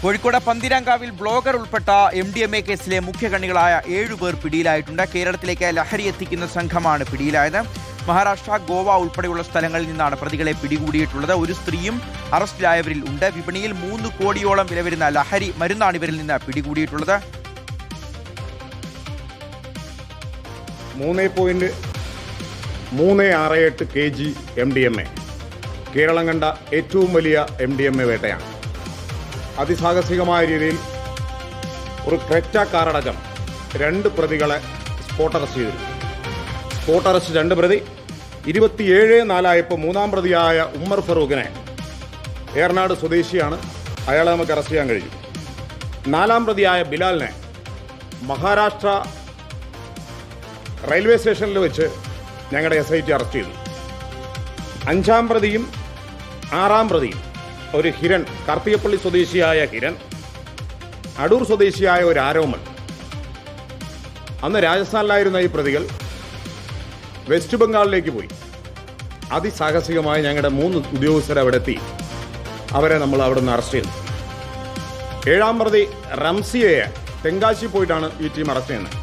Kozhikode പന്തീരാങ്കാവിൽ blogger ഉൾപ്പെട്ട MDMA കേസിലെ മുഖ്യകണ്ണികളായ 7 പേർ പിടിയിലായിട്ടുണ്ട്. കേരളത്തിലേക്ക് ലഹരി എത്തിക്കുന്ന സംഘമാണ് പിടിയിലായത്. മഹാരാഷ്ട്ര, ഗോവ ഉൾപ്പെടെയുള്ള സ്ഥലങ്ങളിൽ നിന്നാണ് പ്രതികളെ പിടികൂടിയിട്ടുള്ളത്. ഒരു സ്ത്രീയും അറസ്റ്റിലായവരിൽ ഉണ്ട്. വിപണിയിൽ 3 കോടിയോളം വില വരുന്ന ലഹരി മരുന്നാണ് ഇവരിൽ നിന്ന് പിടികൂടിയിട്ടുള്ളത്. 3.368 kg MDMA കേരളം കണ്ട ഏറ്റവും വലിയ MDMA വേട്ടയാണ്. അതിസാഹസികമായ രീതിയിൽ ഒരു ക്രെറ്റ കാറടക്കം 2 പ്രതികളെ സ്പോട്ട് അറസ്റ്റ് ചെയ്തിരുന്നു. സ്പോട്ട് അറസ്റ്റ് 2 പ്രതി 27/4 മൂന്നാം പ്രതിയായ ഉമ്മർ ഫറൂഖിനെ, ഏറനാട് സ്വദേശിയാണ്, അയാളെ നമുക്ക് അറസ്റ്റ് ചെയ്യാൻ കഴിഞ്ഞു. 4ാം പ്രതിയായ ബിലാലിനെ മഹാരാഷ്ട്ര റെയിൽവേ സ്റ്റേഷനിൽ വെച്ച് ഞങ്ങളുടെ SIT അറസ്റ്റ് ചെയ്തു. 5ാം പ്രതിയും 6ാം പ്രതിയും ഒരു ഹിരൺ, കർത്തിയപ്പള്ളി സ്വദേശിയായ ഹിരൺ, അടൂർ സ്വദേശിയായ ഒരു ആരോമൽ. അന്ന് രാജസ്ഥാനിലായിരുന്ന ഈ പ്രതികൾ വെസ്റ്റ് ബംഗാളിലേക്ക് പോയി. അതിസാഹസികമായി ഞങ്ങളുടെ 3 ഉദ്യോഗസ്ഥർ അവിടെ എത്തി. അവരെ നമ്മൾ അവിടെ നിന്ന് അറസ്റ്റ് ചെയ്തു. 7ാം പ്രതി റംസിയെ തെങ്കാശി പോയിട്ടാണ് ഈ ടീം അറസ്റ്റ് ചെയ്യുന്നത്.